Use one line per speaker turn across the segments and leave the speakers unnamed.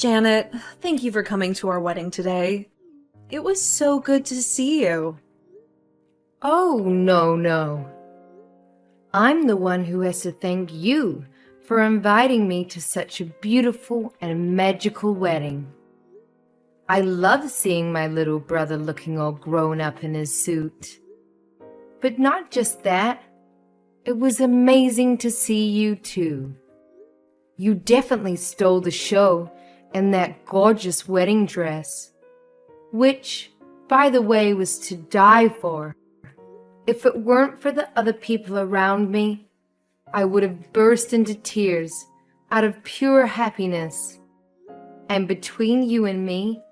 Janet, thank you for coming to our wedding today. It was so good to see you.
Oh, no, no. I'm the one who has to thank you for inviting me to such a beautiful and magical wedding. I love seeing my little brother looking all grown up in his suit. But not just that, it was amazing to see you too. You definitely stole the show in that gorgeous wedding dress, which, by the way, was to die for. If it weren't for the other people around me, I would have burst into tears out of pure happiness. And between you and me,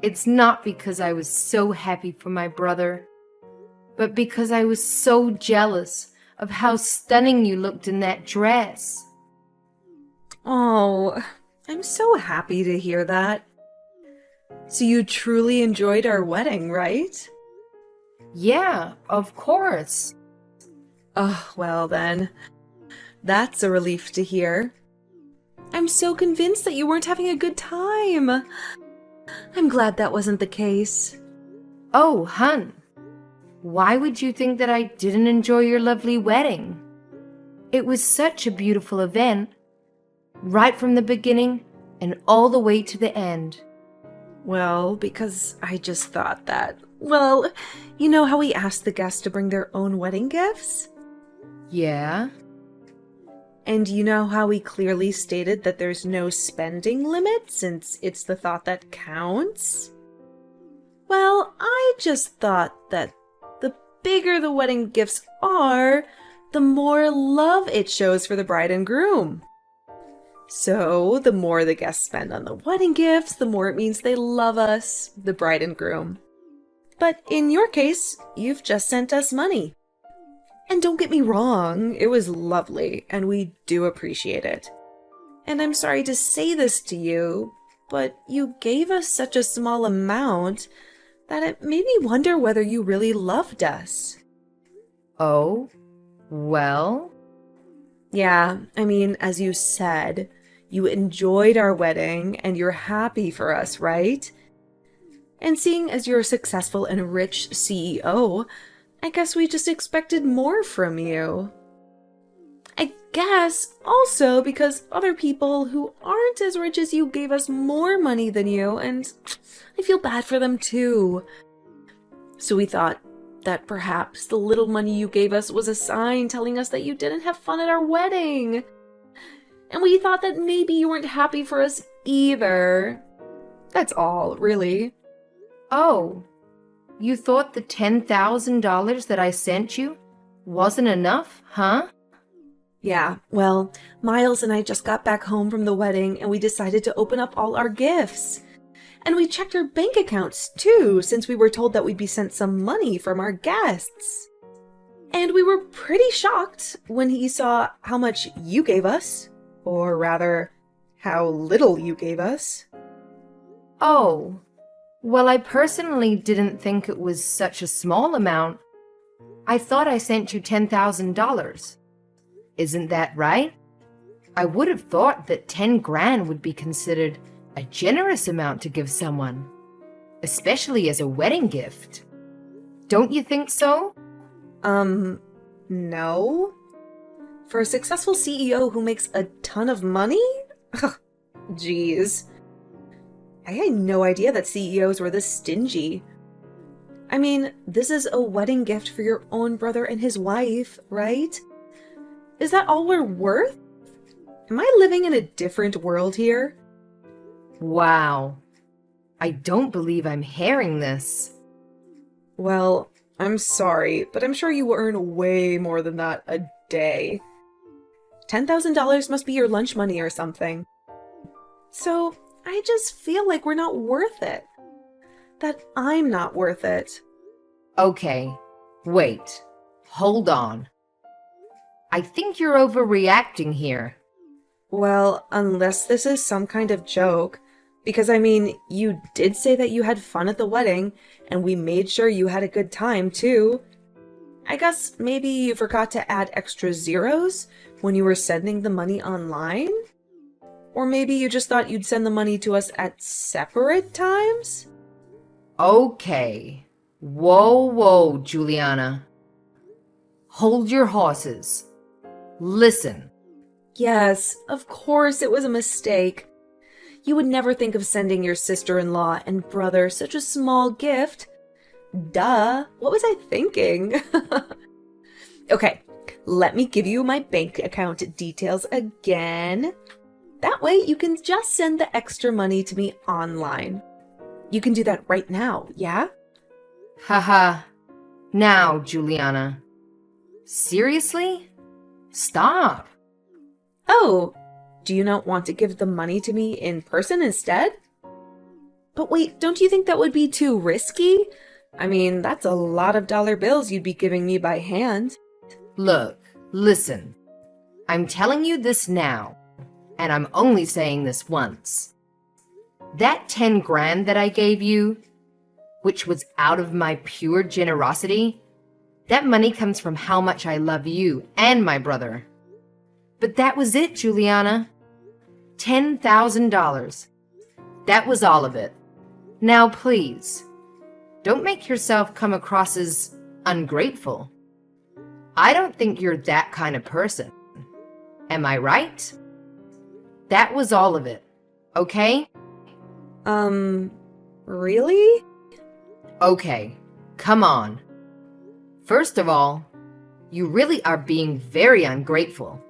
it's not because I was so happy for my brother, but because I was so jealous of how stunning you looked in that dress.
Oh, I'm so happy to hear that. So you truly enjoyed our wedding, right?
Yeah, of course.
Oh, well then. That's a relief to hear. I'm so convinced that you weren't having a good time. I'm glad that wasn't the case.
Oh, hun, why would you think that I didn't enjoy your lovely wedding? It was such a beautiful event, right from the beginning and all the way to the end.
Well, because I just thought that, well, you know how we asked the guests to bring their own wedding gifts?
Yeah?
And you know how we clearly stated that there's no spending limit since it's the thought that counts? Well, I just thought that the bigger the wedding gifts are, the more love it shows for the bride and groom. So, the more the guests spend on the wedding gifts, the more it means they love us, the bride and groom. But in your case, you've just sent us money. And don't get me wrong, it was lovely, and we do appreciate it. And I'm sorry to say this to you, but you gave us such a small amount that it made me wonder whether you really loved us.
Oh, well?
Yeah, I mean, as you said, you enjoyed our wedding and you're happy for us, right? And seeing as you're a successful and rich CEO, I guess we just expected more from you. I guess also because other people who aren't as rich as you gave us more money than you, and I feel bad for them too. So we thought that perhaps the little money you gave us was a sign telling us that you didn't have fun at our wedding. And we thought that maybe you weren't happy for us either. That's all, really.
Oh, you thought the $10,000 that I sent you wasn't enough, huh?
Yeah, well, Miles and I just got back home from the wedding and we decided to open up all our gifts. And we checked our bank accounts too, since we were told that we'd be sent some money from our guests. And we were pretty shocked when he saw how much you gave us, or rather, how little you gave us.
Oh, well, I personally didn't think it was such a small amount. I thought I sent you $10,000. Isn't that right? I would have thought that 10 grand would be considered a generous amount to give someone, especially as a wedding gift. Don't you think so?
No. For a successful CEO who makes a ton of money? Jeez. I had no idea that CEOs were this stingy. I mean, this is a wedding gift for your own brother and his wife, right? Is that all we're worth? Am I living in a different world here?
Wow. I don't believe I'm hearing this.
Well, I'm sorry, but I'm sure you earn way more than that a day. $10,000 must be your lunch money or something. So, I just feel like we're not worth it. That I'm not worth it.
Okay, wait. Hold on. I think you're overreacting here.
Well, unless this is some kind of joke. Because, I mean, you did say that you had fun at the wedding, and we made sure you had a good time, too. I guess maybe you forgot to add extra zeros when you were sending the money online? Or maybe you just thought you'd send the money to us at separate times?
Okay. Whoa, Juliana. Hold your horses. Listen.
Yes, of course it was a mistake. You would never think of sending your sister-in-law and brother such a small gift. Duh, what was I thinking? Okay, let me give you my bank account details again. That way you can just send the extra money to me online. You can do that right now, yeah?
Haha. Now, Juliana. Seriously? Stop.
Oh, do you not want to give the money to me in person instead? But wait, don't you think that would be too risky? I mean, that's a lot of dollar bills you'd be giving me by hand.
Look, listen. I'm telling you this now, and I'm only saying this once. That 10 grand that I gave you, which was out of my pure generosity, that money comes from how much I love you and my brother. But that was it, Juliana. $10,000. That was all of it. Now, please, don't make yourself come across as ungrateful. I don't think you're that kind of person. Am I right? That was all of it, okay?
Really?
Okay, come on. First of all, you really are being very ungrateful.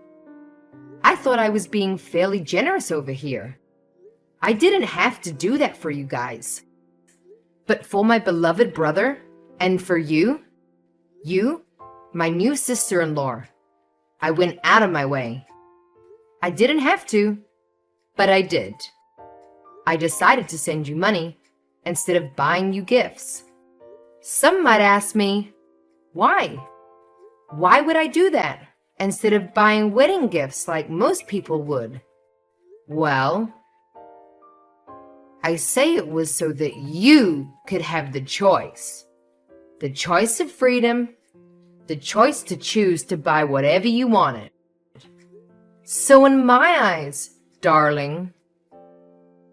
I thought I was being fairly generous over here. I didn't have to do that for you guys. But for my beloved brother, and for you, my new sister-in-law, I went out of my way. I didn't have to, but I did. I decided to send you money instead of buying you gifts. Some might ask me, why? Why would I do that instead of buying wedding gifts like most people would? Well, I say it was so that you could have the choice. The choice of freedom, the choice to choose to buy whatever you wanted. So in my eyes, darling,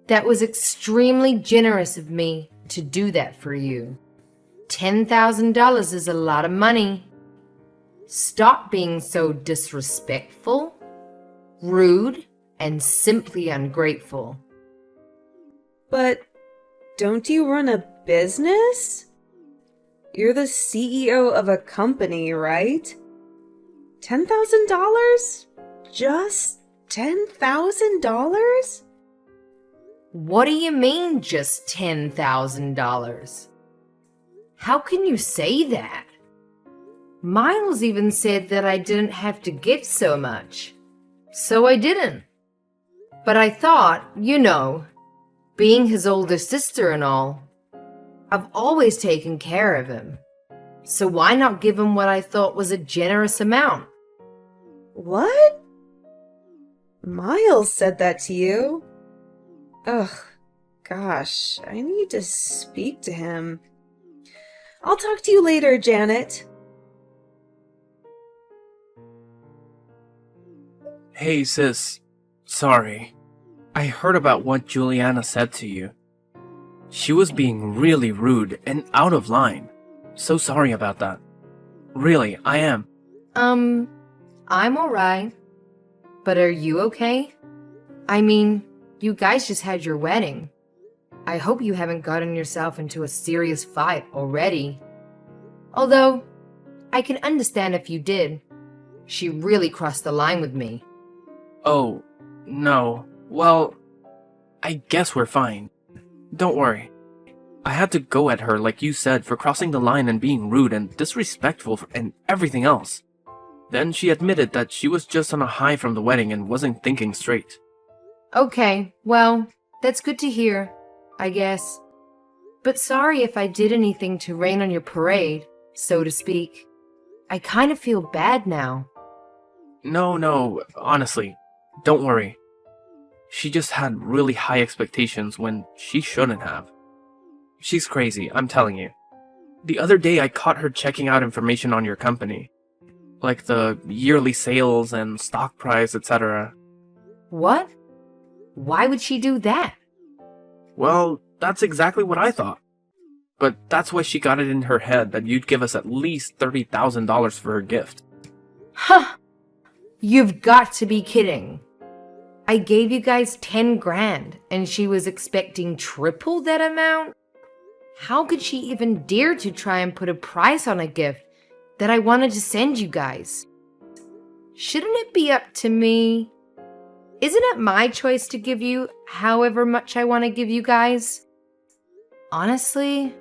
that was extremely generous of me to do that for you. $10,000 is a lot of money. Stop being so disrespectful, rude, and simply ungrateful.
But don't you run a business? You're the CEO of a company, right? $10,000? Just $10,000?
What do you mean, just $10,000? How can you say that? Miles even said that I didn't have to give so much. So I didn't. But I thought, being his older sister and all, I've always taken care of him. So why not give him what I thought was a generous amount?
What? Miles said that to you? Ugh, gosh, I need to speak to him. I'll talk to you later, Janet.
Hey, sis. Sorry. I heard about what Juliana said to you. She was being really rude and out of line. So sorry about that. Really, I am.
I'm alright. But are you okay? I mean, you guys just had your wedding. I hope you haven't gotten yourself into a serious fight already. Although, I can understand if you did. She really crossed the line with me.
Oh, no. Well, I guess we're fine. Don't worry. I had to go at her, like you said, for crossing the line and being rude and disrespectful and everything else. Then she admitted that she was just on a high from the wedding and wasn't thinking straight.
Okay, well, that's good to hear, I guess. But sorry if I did anything to rain on your parade, so to speak. I kind of feel bad now.
No, honestly, don't worry. She just had really high expectations when she shouldn't have. She's crazy, I'm telling you. The other day I caught her checking out information on your company. Like the yearly sales and stock price, etc.
What? Why would she do that?
Well, that's exactly what I thought. But that's why she got it in her head that you'd give us at least $30,000 for her gift.
Huh! You've got to be kidding. I gave you guys 10 grand and she was expecting triple that amount? How could she even dare to try and put a price on a gift that I wanted to send you guys? Shouldn't it be up to me? Isn't it my choice to give you however much I want to give you guys? Honestly,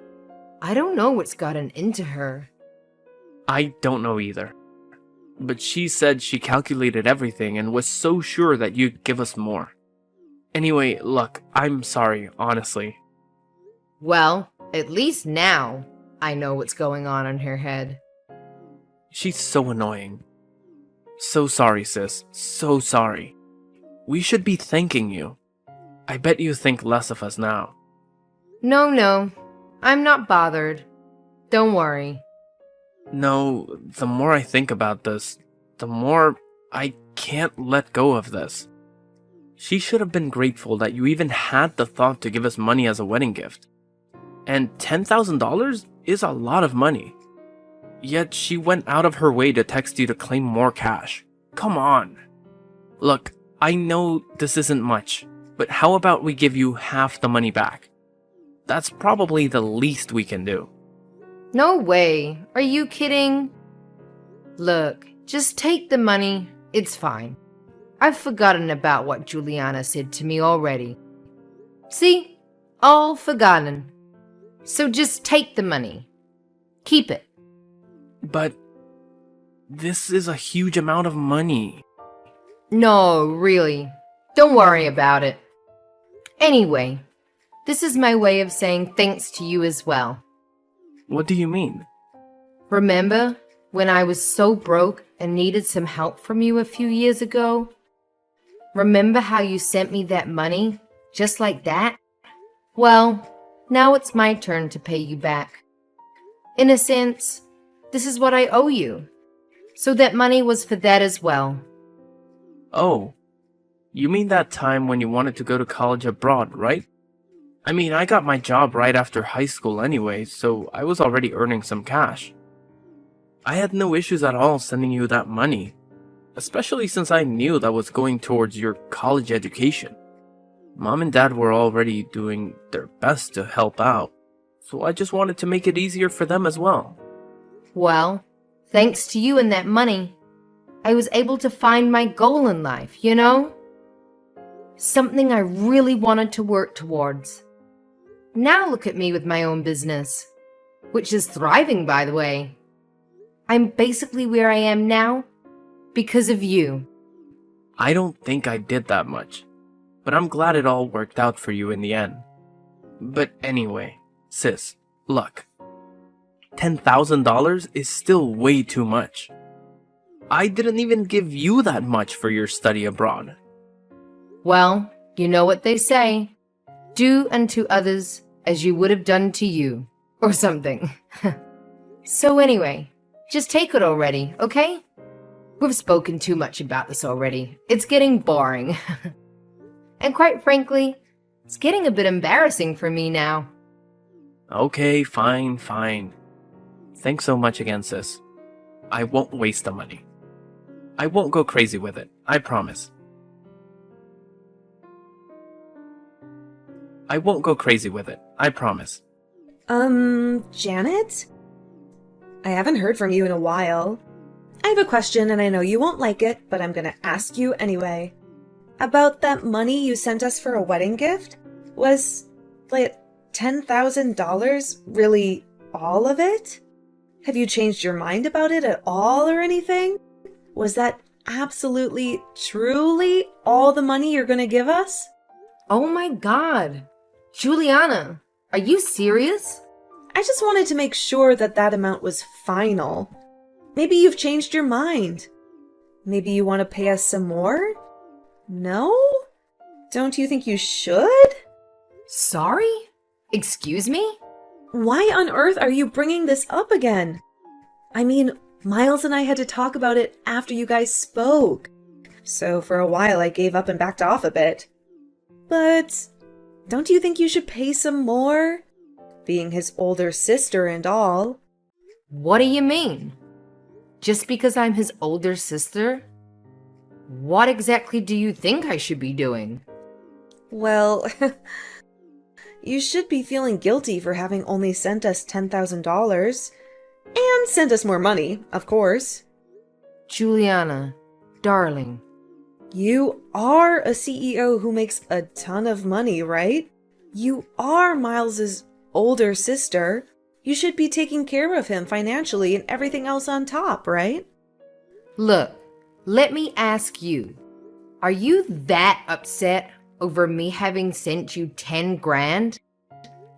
I don't know what's gotten into her.
I don't know either. But she said she calculated everything and was so sure that you'd give us more. Anyway, look, I'm sorry, honestly.
Well, at least now I know what's going on in her head.
She's so annoying. So sorry, sis. So sorry. We should be thanking you. I bet you think less of us now.
No, I'm not bothered. Don't worry.
No, the more I think about this, the more I can't let go of this. She should have been grateful that you even had the thought to give us money as a wedding gift. And $10,000 is a lot of money. Yet she went out of her way to text you to claim more cash. Come on. Look, I know this isn't much, but how about we give you half the money back? That's probably the least we can do.
No way. Are you kidding? Look, just take the money. It's fine. I've forgotten about what Juliana said to me already. See? All forgotten. So just take the money. Keep it.
But this is a huge amount of money.
No, really. Don't worry about it. Anyway, this is my way of saying thanks to you as well.
What do you mean?
Remember when I was so broke and needed some help from you a few years ago? Remember how you sent me that money, just like that? Well, now it's my turn to pay you back. In a sense, this is what I owe you. So that money was for that as well.
Oh, you mean that time when you wanted to go to college abroad, right? I mean, I got my job right after high school anyway, so I was already earning some cash. I had no issues at all sending you that money, especially since I knew that was going towards your college education. Mom and Dad were already doing their best to help out, so I just wanted to make it easier for them as well.
Well, thanks to you and that money, I was able to find my goal in life, you know? Something I really wanted to work towards. Now look at me with my own business, which is thriving, by the way. I'm basically where I am now because of you.
I don't think I did that much, but I'm glad it all worked out for you in the end. But anyway, sis, look. $10,000 is still way too much. I didn't even give you that much for your study abroad.
Well, you know what they say. Do unto others as you would have done to you, or something. So anyway, just take it already, okay? We've spoken too much about this already. It's getting boring. And quite frankly, it's getting a bit embarrassing for me now.
Okay, fine. Thanks so much again, sis. I won't waste the money. I won't go crazy with it, I promise. I won't go crazy with it, I promise.
Janet? I haven't heard from you in a while. I have a question and I know you won't like it, but I'm gonna ask you anyway. About that money you sent us for a wedding gift? Was, like, $10,000 really all of it? Have you changed your mind about it at all or anything? Was that absolutely, truly all the money you're gonna give us?
Oh my god. Juliana, are you serious?
I just wanted to make sure that that amount was final. Maybe you've changed your mind. Maybe you want to pay us some more? No? Don't you think you should?
Sorry? Excuse me?
Why on earth are you bringing this up again? I mean, Miles and I had to talk about it after you guys spoke. So for a while I gave up and backed off a bit. But don't you think you should pay some more? Being his older sister and all.
What do you mean? Just because I'm his older sister? What exactly do you think I should be doing?
Well, you should be feeling guilty for having only sent us $10,000. And sent us more money, of course.
Juliana, darling.
You are a CEO who makes a ton of money, right? You are Miles's older sister. You should be taking care of him financially and everything else on top, right?
Look, let me ask you. Are you that upset over me having sent you 10 grand?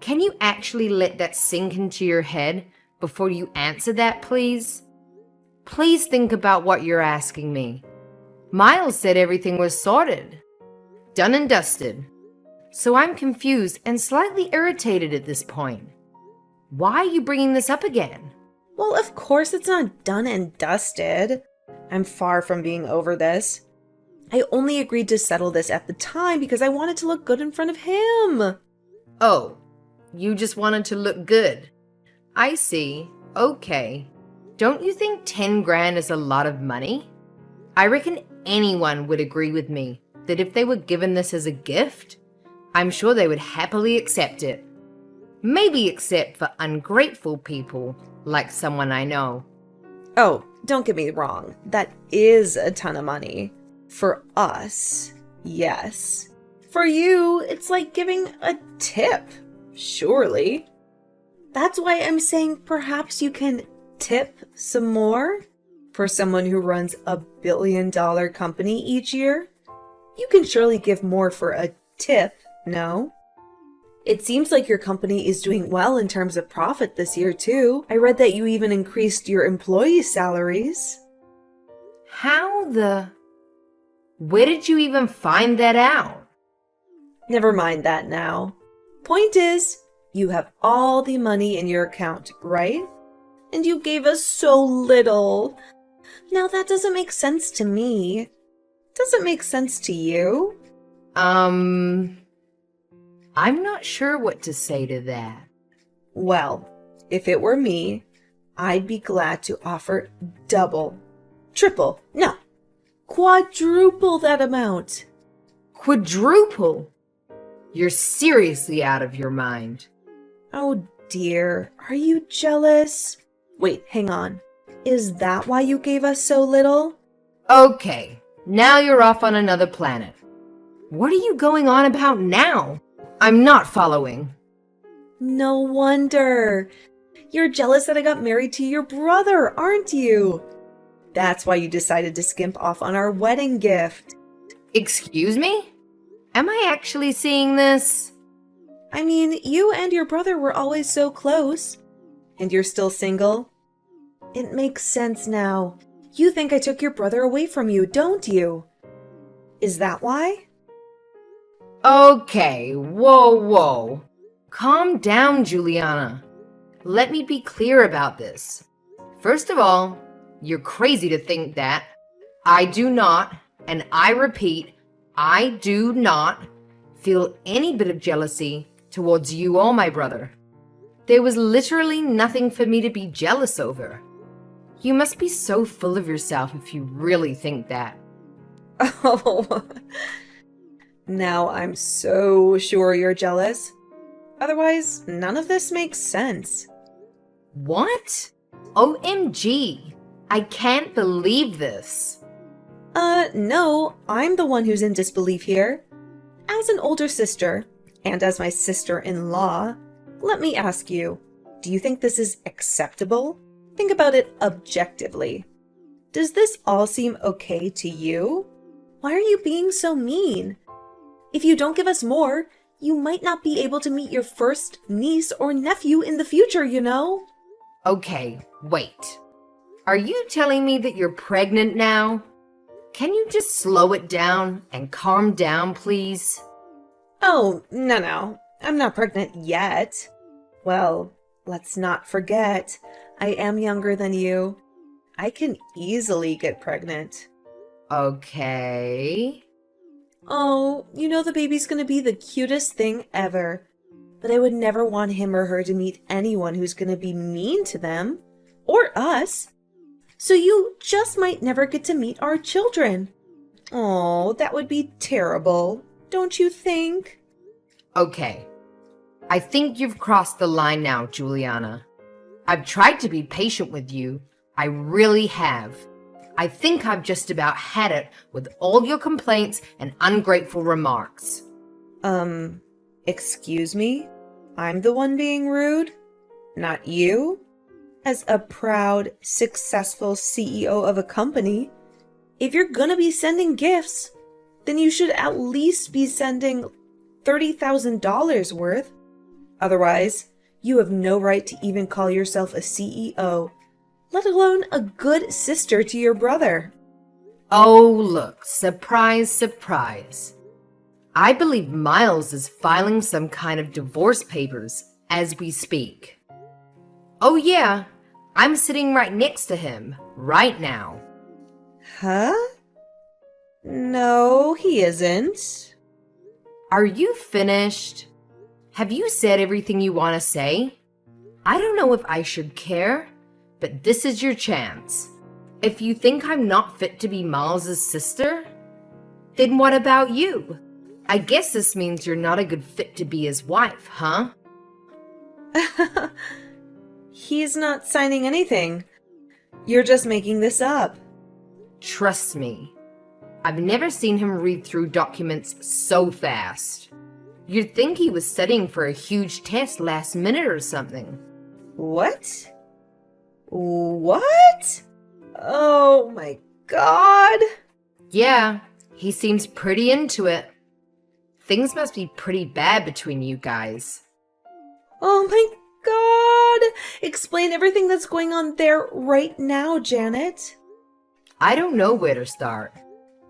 Can you actually let that sink into your head before you answer that, please? Please think about what you're asking me. Miles said everything was sorted, done and dusted. So I'm confused and slightly irritated at this point. Why are you bringing this up again?
Well, of course it's not done and dusted. I'm far from being over this. I only agreed to settle this at the time because I wanted to look good in front of him.
Oh, you just wanted to look good. I see. Okay. Don't you think 10 grand is a lot of money? I reckon anyone would agree with me that if they were given this as a gift, I'm sure they would happily accept it. Maybe except for ungrateful people like someone I know.
Oh, don't get me wrong. That is a ton of money. For us, yes. For you, it's like giving a tip. Surely. That's why I'm saying perhaps you can tip some more? For someone who runs a billion-dollar company each year? You can surely give more for a tip, no? It seems like your company is doing well in terms of profit this year, too. I read that you even increased your employee salaries.
Where did you even find that out?
Never mind that now. Point is, you have all the money in your account, right? And you gave us so little. Now that doesn't make sense to me. Does it make sense to you?
I'm not sure what to say to that.
Well, if it were me, I'd be glad to offer double, triple, no, quadruple that amount.
Quadruple? You're seriously out of your mind.
Oh dear, are you jealous? Wait, hang on. Is that why you gave us so little?
Okay, now you're off on another planet. What are you going on about now? I'm not following.
No wonder. You're jealous that I got married to your brother, aren't you? That's why you decided to skimp off on our wedding gift.
Excuse me? Am I actually seeing this?
I mean, you and your brother were always so close. And you're still single? It makes sense now. You think I took your brother away from you, don't you? Is that why?
Okay, whoa. Calm down, Juliana. Let me be clear about this. First of all, you're crazy to think that. I do not, and I repeat, I do not feel any bit of jealousy towards you or my brother. There was literally nothing for me to be jealous over. You must be so full of yourself if you really think that.
Oh, now I'm so sure you're jealous. Otherwise, none of this makes sense.
What? OMG. I can't believe this.
No, I'm the one who's in disbelief here. As an older sister, and as my sister-in-law, let me ask you, do you think this is acceptable? Think about it objectively. Does this all seem okay to you? Why are you being so mean? If you don't give us more, you might not be able to meet your first niece or nephew in the future, you know?
Okay, wait. Are you telling me that you're pregnant now? Can you just slow it down and calm down, please?
Oh, no. I'm not pregnant yet. Well, let's not forget, I am younger than you. I can easily get pregnant.
Okay.
Oh, you know the baby's gonna be the cutest thing ever. But I would never want him or her to meet anyone who's gonna be mean to them. Or us. So you just might never get to meet our children. Oh, that would be terrible, don't you think?
Okay. I think you've crossed the line now, Juliana. I've tried to be patient with you. I really have. I think I've just about had it with all your complaints and ungrateful remarks.
Excuse me? I'm the one being rude? Not you? As a proud, successful CEO of a company, if you're gonna be sending gifts, then you should at least be sending $30,000 worth. Otherwise, you have no right to even call yourself a CEO, let alone a good sister to your brother.
Oh, look, surprise, surprise. I believe Miles is filing some kind of divorce papers as we speak. Oh yeah, I'm sitting right next to him right now.
Huh? No, he isn't.
Are you finished? Have you said everything you want to say? I don't know if I should care, but this is your chance. If you think I'm not fit to be Miles's sister, then what about you? I guess this means you're not a good fit to be his wife, huh?
He's not signing anything. You're just making this up.
Trust me, I've never seen him read through documents so fast. You'd think he was studying for a huge test last minute or something.
What? What? Oh my god.
Yeah, he seems pretty into it. Things must be pretty bad between you guys.
Oh my god. Explain everything that's going on there right now, Janet.
I don't know where to start.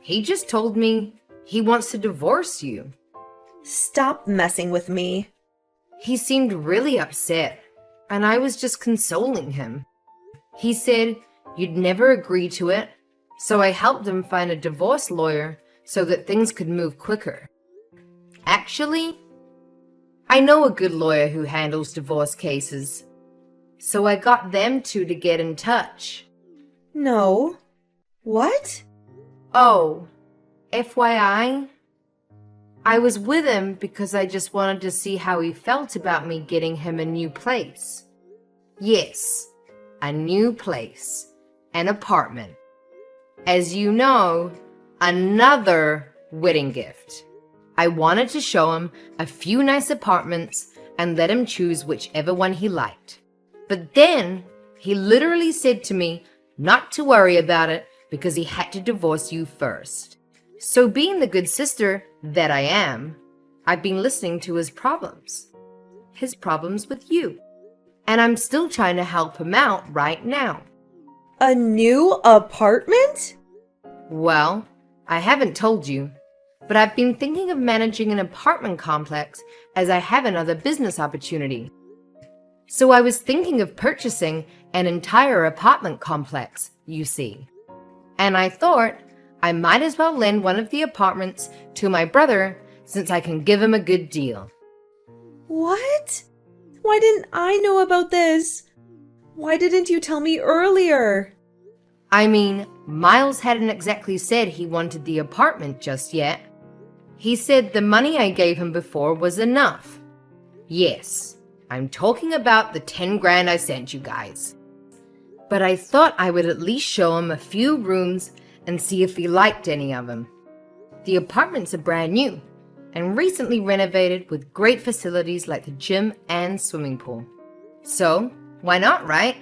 He just told me he wants to divorce you.
Stop messing with me.
He seemed really upset, and I was just consoling him. He said you'd never agree to it, so I helped him find a divorce lawyer so that things could move quicker. Actually, I know a good lawyer who handles divorce cases, so I got them two to get in touch.
No. What?
Oh, FYI, I was with him because I just wanted to see how he felt about me getting him a new place. Yes, a new place, an apartment. As you know, another wedding gift. I wanted to show him a few nice apartments and let him choose whichever one he liked. But then he literally said to me not to worry about it because he had to divorce you first. So being the good sister that I am, I've been listening to his problems with you. And I'm still trying to help him out right now.
A new apartment?
Well, I haven't told you, but I've been thinking of managing an apartment complex as I have another business opportunity. So I was thinking of purchasing an entire apartment complex, you see. And I thought I might as well lend one of the apartments to my brother since I can give him a good deal.
What? Why didn't I know about this? Why didn't you tell me earlier?
I mean, Miles hadn't exactly said he wanted the apartment just yet. He said the money I gave him before was enough. Yes, I'm talking about the 10 grand I sent you guys. But I thought I would at least show him a few rooms and see if he liked any of them. The apartments are brand new and recently renovated with great facilities like the gym and swimming pool. So, why not, right?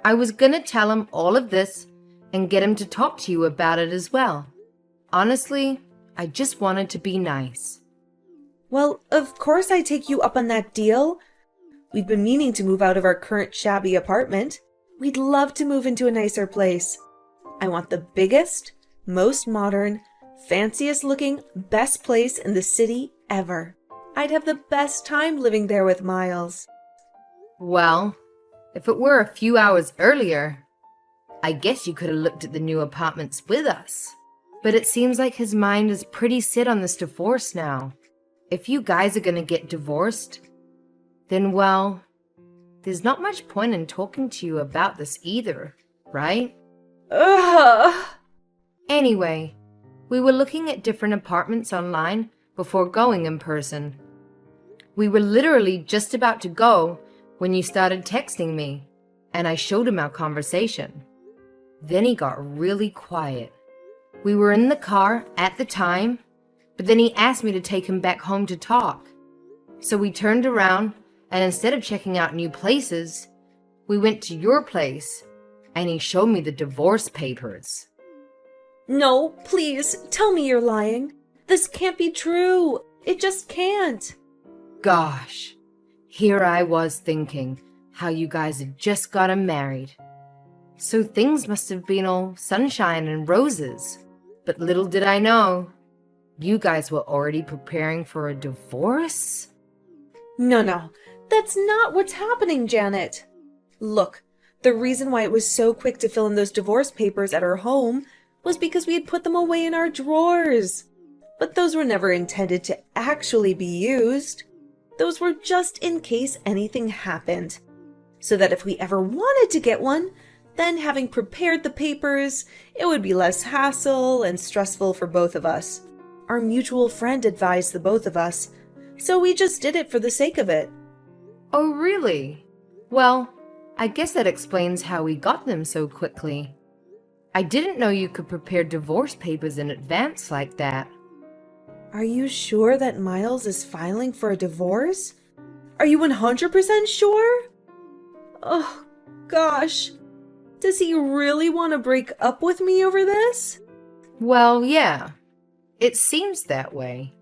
I was gonna tell him all of this and get him to talk to you about it as well. Honestly, I just wanted to be nice.
Well, of course I take you up on that deal. We've been meaning to move out of our current shabby apartment. We'd love to move into a nicer place. I want the biggest, most modern, fanciest looking, best place in the city ever. I'd have the best time living there with Miles.
Well, if it were a few hours earlier, I guess you could have looked at the new apartments with us. but it seems like his mind is pretty set on this divorce now. If you guys are gonna get divorced, then, well, there's not much point in talking to you about this either, right?
Ugh.
Anyway, we were looking at different apartments online before going in person. We were literally just about to go when you started texting me, and I showed him our conversation. Then he got really quiet. We were in the car at the time, but then he asked me to take him back home to talk. So we turned around, and instead of checking out new places, we went to your place, and he showed me the divorce papers.
No, please, tell me you're lying. This can't be true. It just can't.
Gosh, here I was thinking how you guys had just gotten married. So things must have been all sunshine and roses. But little did I know, you guys were already preparing for a divorce?
No, that's not what's happening, Janet. Look, the reason why it was so quick to fill in those divorce papers at her home was because we had put them away in our drawers. But those were never intended to actually be used. Those were just in case anything happened. So that if we ever wanted to get one, then having prepared the papers, it would be less hassle and stressful for both of us. Our mutual friend advised the both of us, so we just did it for the sake of it.
Oh, really? Well, I guess that explains how we got them so quickly. I didn't know you could prepare divorce papers in advance like that.
Are you sure that Miles is filing for a divorce? Are you 100% sure? Oh, gosh. Does he really want to break up with me over this?
Well, yeah. It seems that way.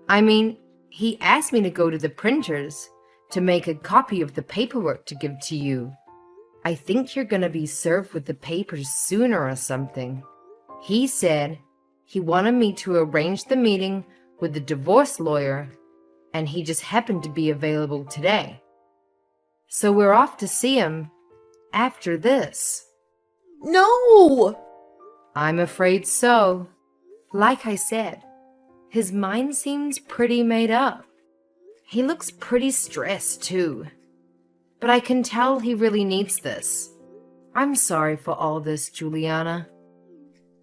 I mean, he asked me to go to the printers to make a copy of the paperwork to give to you. I think you're gonna be served with the papers sooner or something. He said he wanted me to arrange the meeting with the divorce lawyer, and he just happened to be available today. So we're off to see him after this.
No!
I'm afraid so. Like I said, his mind seems pretty made up. He looks pretty stressed, too. But I can tell he really needs this. I'm sorry for all this, Juliana.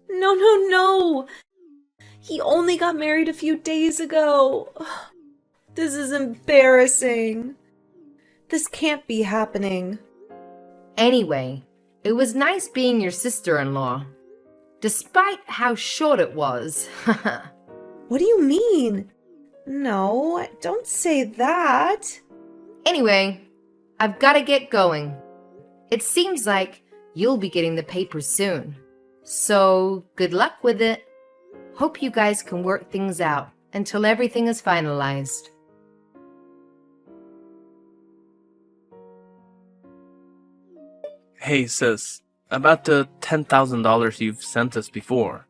No. He only got married a few days ago. This is embarrassing. This can't be happening.
Anyway, it was nice being your sister-in-law. Despite how short it was.
What do you mean? No, don't say that.
Anyway, I've got to get going. It seems like you'll be getting the papers soon. So, good luck with it. Hope you guys can work things out until everything is finalized.
Hey, sis. About the $10,000 you've sent us before.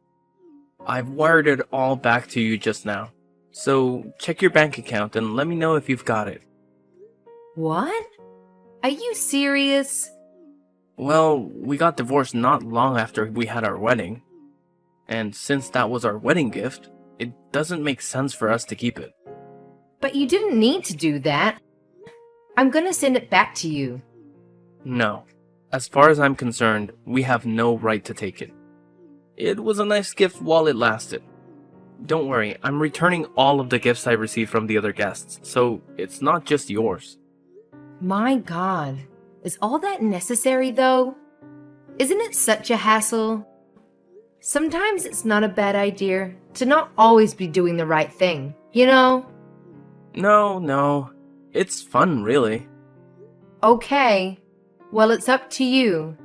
I've wired it all back to you just now. So, check your bank account and let me know if you've got it.
What? Are you serious?
Well, we got divorced not long after we had our wedding. And since that was our wedding gift, it doesn't make sense for us to keep it.
But you didn't need to do that. I'm gonna send it back to you.
No. As far as I'm concerned, we have no right to take it. It was a nice gift while it lasted. Don't worry, I'm returning all of the gifts I received from the other guests, so it's not just yours.
My God, is all that necessary though? Isn't it such a hassle? Sometimes it's not a bad idea to not always be doing the right thing, you know?
No. It's fun, really.
Okay, well, it's up to you.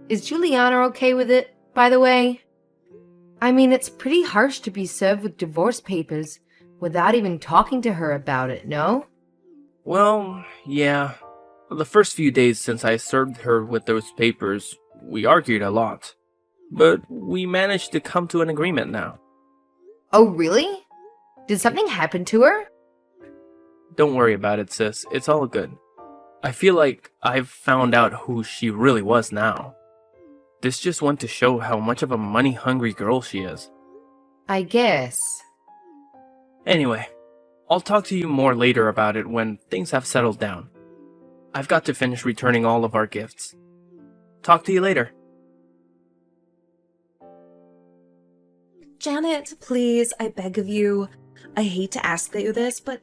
Is Juliana okay with it, by the way? I mean, it's pretty harsh to be served with divorce papers without even talking to her about it, no?
Well, yeah. The first few days since I served her with those papers, we argued a lot. But we managed to come to an agreement now.
Oh, really? Did something happen to her?
Don't worry about it, sis. It's all good. I feel like I've found out who she really was now. This just went to show how much of a money-hungry girl she is.
I guess.
Anyway, I'll talk to you more later about it when things have settled down. I've got to finish returning all of our gifts. Talk to you later.
Janet, please, I beg of you. I hate to ask you this, but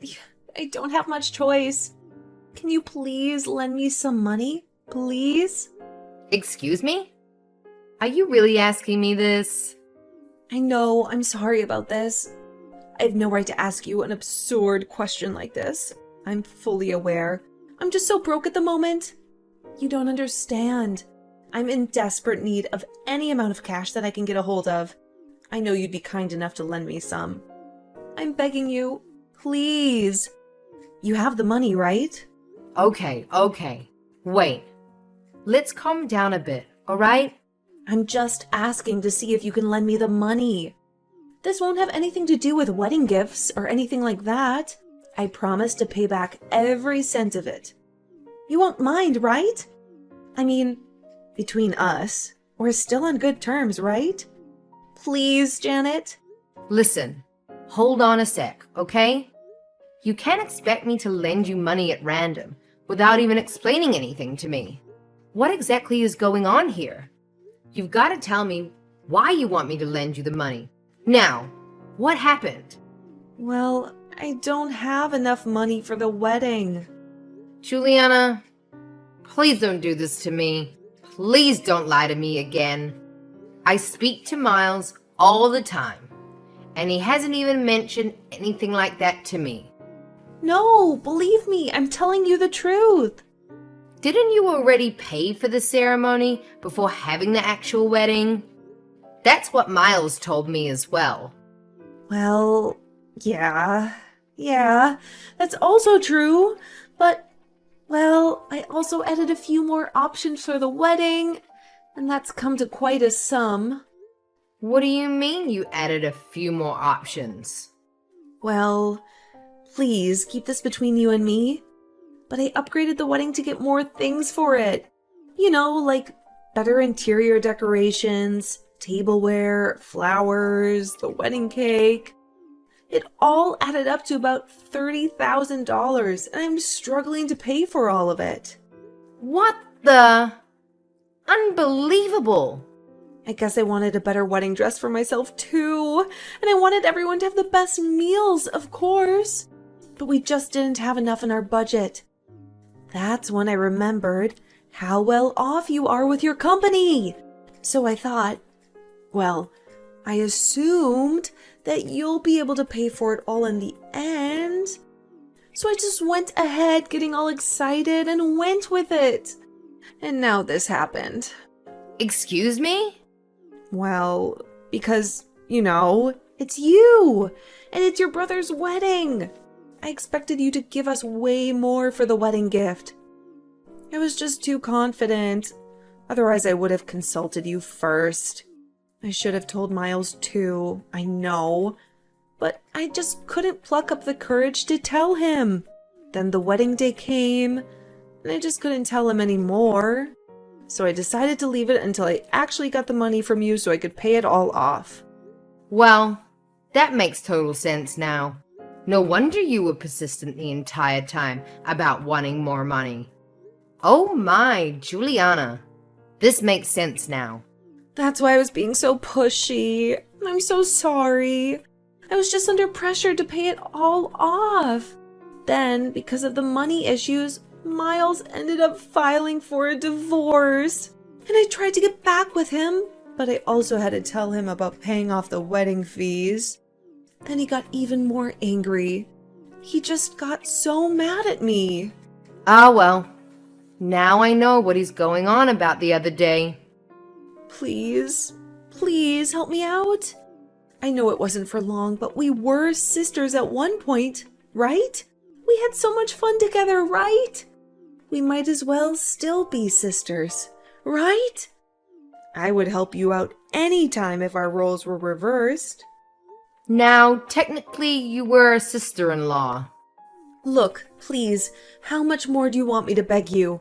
I don't have much choice. Can you please lend me some money? Please?
Excuse me? Are you really asking me this?
I know, I'm sorry about this. I have no right to ask you an absurd question like this. I'm fully aware. I'm just so broke at the moment. You don't understand. I'm in desperate need of any amount of cash that I can get a hold of. I know you'd be kind enough to lend me some. I'm begging you, please. You have the money, right?
Okay. Wait. Let's calm down a bit, alright?
I'm just asking to see if you can lend me the money. This won't have anything to do with wedding gifts or anything like that. I promise to pay back every cent of it. You won't mind, right? I mean, between us, we're still on good terms, right? Please, Janet?
Listen, hold on a sec, okay? You can't expect me to lend you money at random without even explaining anything to me. What exactly is going on here? You've got to tell me why you want me to lend you the money. Now, what happened?
Well, I don't have enough money for the wedding.
Juliana, please don't do this to me. Please don't lie to me again. I speak to Miles all the time, and he hasn't even mentioned anything like that to me.
No, believe me, I'm telling you the truth.
Didn't you already pay for the ceremony before having the actual wedding? That's what Miles told me as well.
Well, yeah, that's also true, but, well, I also added a few more options for the wedding, and that's come to quite a sum.
What do you mean you added a few more options?
Well, please keep this between you and me, but I upgraded the wedding to get more things for it. You know, like better interior decorations, tableware, flowers, the wedding cake. It all added up to about $30,000, and I'm struggling to pay for all of it.
What the? Unbelievable!
I guess I wanted a better wedding dress for myself too, and I wanted everyone to have the best meals, of course. But we just didn't have enough in our budget. That's when I remembered how well off you are with your company. So I thought, well, I assumed that you'll be able to pay for it all in the end. So I just went ahead getting all excited and went with it. And now this happened.
Excuse me?
Well, because, it's you, and it's your brother's wedding. I expected you to give us way more for the wedding gift. I was just too confident. Otherwise, I would have consulted you first. I should have told Miles too, I know. But I just couldn't pluck up the courage to tell him. Then the wedding day came, and I just couldn't tell him anymore. So I decided to leave it until I actually got the money from you so I could pay it all off.
Well, that makes total sense now. No wonder you were persistent the entire time about wanting more money. Oh my, Juliana. This makes sense now.
That's why I was being so pushy. I'm so sorry. I was just under pressure to pay it all off. Then, because of the money issues, Miles ended up filing for a divorce. And I tried to get back with him, but I also had to tell him about paying off the wedding fees. Then he got even more angry. He just got so mad at me.
Ah, well. Now I know what he's going on about the other day.
Please help me out. I know it wasn't for long, but we were sisters at one point, right? We had so much fun together, right? We might as well still be sisters, right? I would help you out anytime if our roles were reversed.
Now, technically, you were a sister-in-law.
Look, please, how much more do you want me to beg you?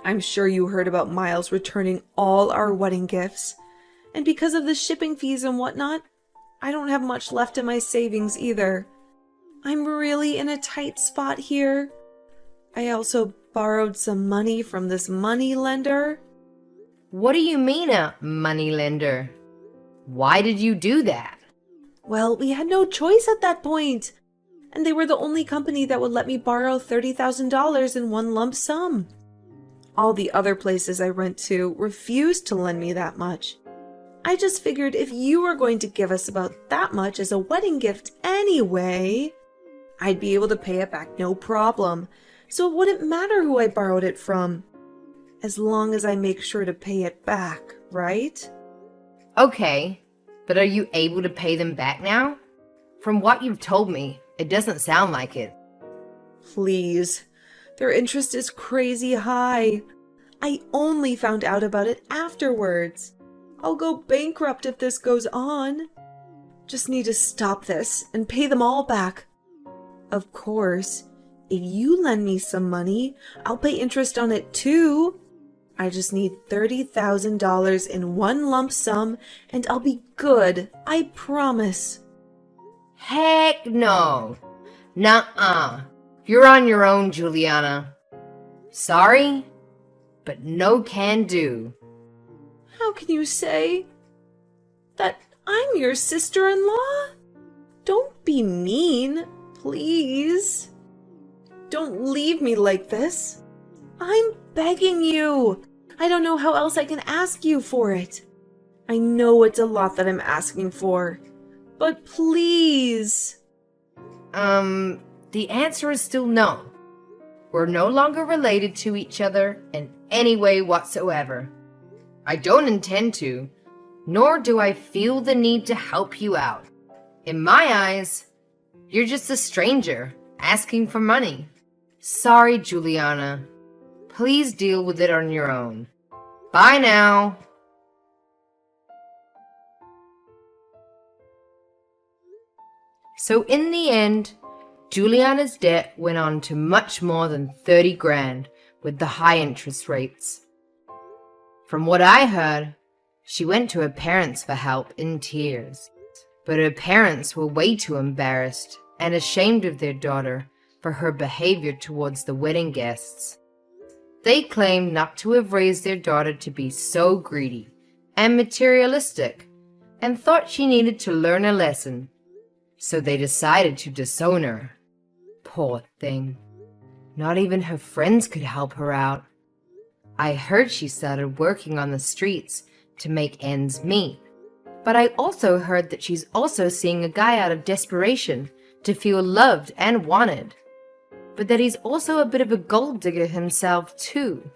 I'm sure you heard about Miles returning all our wedding gifts. And because of the shipping fees and whatnot, I don't have much left in my savings either. I'm really in a tight spot here. I also borrowed some money from this money lender.
What do you mean a money lender? Why did you do that?
Well, we had no choice at that point. And they were the only company that would let me borrow $30,000 in one lump sum. All the other places I went to refused to lend me that much. I just figured if you were going to give us about that much as a wedding gift anyway, I'd be able to pay it back no problem. So it wouldn't matter who I borrowed it from, as long as I make sure to pay it back, right?
Okay, but are you able to pay them back now? From what you've told me, it doesn't sound like it.
Please. Their interest is crazy high. I only found out about it afterwards. I'll go bankrupt if this goes on. Just need to stop this and pay them all back. Of course, if you lend me some money, I'll pay interest on it too. I just need $30,000 in one lump sum and I'll be good, I promise.
Heck no. Nuh-uh. You're on your own, Juliana. Sorry, but no can do.
How can you say that I'm your sister-in-law? Don't be mean, please. Don't leave me like this. I'm begging you. I don't know how else I can ask you for it. I know it's a lot that I'm asking for, but please.
The answer is still no. We're no longer related to each other in any way whatsoever. I don't intend to, nor do I feel the need to help you out. In my eyes, you're just a stranger asking for money. Sorry, Juliana. Please deal with it on your own. Bye now. So in the end, Juliana's debt went on to much more than 30 grand with the high interest rates. From what I heard, she went to her parents for help in tears, but her parents were way too embarrassed and ashamed of their daughter for her behavior towards the wedding guests. They claimed not to have raised their daughter to be so greedy and materialistic and thought she needed to learn a lesson, so they decided to disown her. Poor thing. Not even her friends could help her out. I heard she started working on the streets to make ends meet. But I also heard that she's also seeing a guy out of desperation to feel loved and wanted. But that he's also a bit of a gold digger himself too.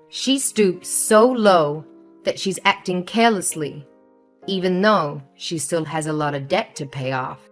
She stooped so low that she's acting carelessly, even though she still has a lot of debt to pay off.